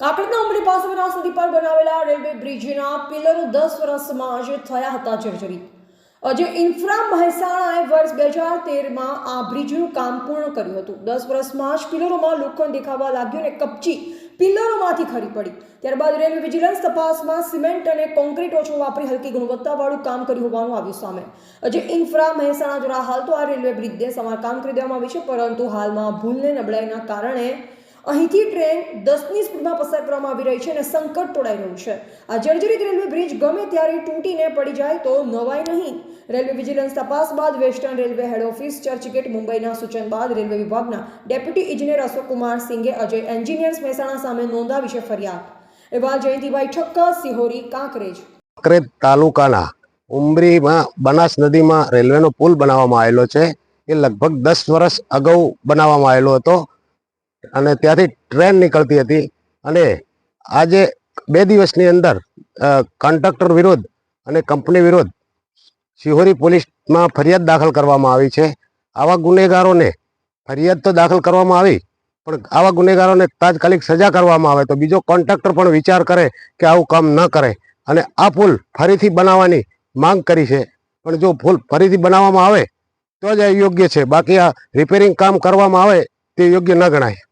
કાકડના ઉમરી પાસે બનાસ નદી પર બનાવેલા રેલવે બ્રિજના પિલરો 10 વર્ષમાં જ થયા હતા જર્જરિત। આજે ઇન્ફ્રા મહેસાણાએ વર્ષ 2013માં આ બ્રિજનું કામ પૂર્ણ કર્યું હતું। 10 વર્ષમાં જ પિલરોમાં લોખંડ દેખાવા લાગ્યું અને કપચી પિલરોમાંથી ખરી પડી। ત્યારબાદ રેલવે વિજિલન્સ તપાસમાં સિમેન્ટ અને કોન્ક્રીટ ઓછો વાપરી હલકી ગુણવત્તાવાળું કામ કર્યું હોવાનું આવ્યું સામે। આજે ઇન્ફ્રા મહેસાણા દ્વારા હાલ તો આ રેલવે બ્રિજને સમારકામ કરી દેવામાં આવી છે, પરંતુ હાલમાં ભૂલને નબળાઈના કારણે અહીંથી ટ્રેન 10ની સ્પીડમાં પસાર કરવામાં આવી રહી છે અને સંકટ તોડાઈ રહ્યું છે। આ જર્જરિત રેલવે બ્રિજ ગમે ત્યારે તૂટીને પડી જાય તો નવાઈ નહીં। રેલવે વિજિલન્સ તપાસ બાદ western railway head office Churchgate મુંબઈના સૂચન બાદ રેલવે વિભાગના ડેપ્યુટી ઇજનેર અશોક કુમાર સિંઘે અજય એન્જિનિયર્સ મહેસાણા સામે નોંધાવી છે ફરિયાદ। એવા જયંતિભાઈ ઠક્કર, સિહોરી, કાંકરેજ તાલુકાના ઉમરીમાં બનાસ નદીમાં રેલવેનો પુલ બનાવવામાં આવેલો છે। એ લગભગ 10 વર્ષ અગાઉ બનાવવામાં આવેલો હતો અને ત્યાંથી ટ્રેન નીકળતી હતી અને આજે 2 દિવસની અંદર કોન્ટ્રાક્ટર વિરુદ્ધ અને કંપની વિરુદ્ધ સિહોરી પોલીસમાં ફરિયાદ દાખલ કરવામાં આવી છે। આવા ગુનેગારોને ફરિયાદ તો દાખલ કરવામાં આવી, પણ આવા ગુનેગારોને તાત્કાલિક સજા કરવામાં આવે તો બીજો કોન્ટ્રાક્ટર પણ વિચાર કરે કે આવું કામ ન કરે અને આ પુલ ફરીથી બનાવવાની માંગ કરી છે। પણ જો પુલ ફરીથી બનાવવામાં આવે તો જ આ યોગ્ય છે, બાકી આ રિપેરિંગ કામ કરવામાં આવે તે યોગ્ય ન ગણાય।